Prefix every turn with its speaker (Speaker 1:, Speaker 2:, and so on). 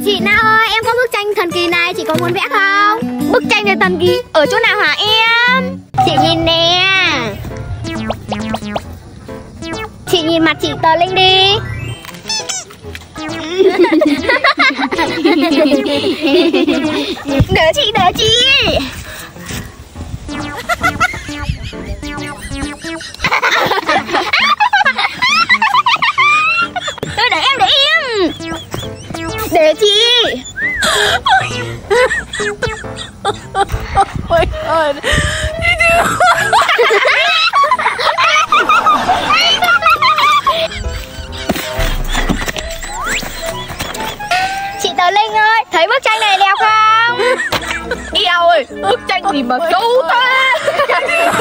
Speaker 1: Chị Na ơi, em có bức tranh thần kỳ này, chị có muốn vẽ không?
Speaker 2: Bức tranh này thần kỳ ở chỗ nào hả em?
Speaker 1: Chị nhìn nè. Chị nhìn mặt chị Tờ Linh đi.
Speaker 2: Đỡ chị, đỡ chị. Để em. Để chị. Ôi trời.
Speaker 1: Chị Tờ Linh ơi, thấy bức tranh này đẹp không?
Speaker 2: Eo ơi, bức tranh gì mà xấu thế.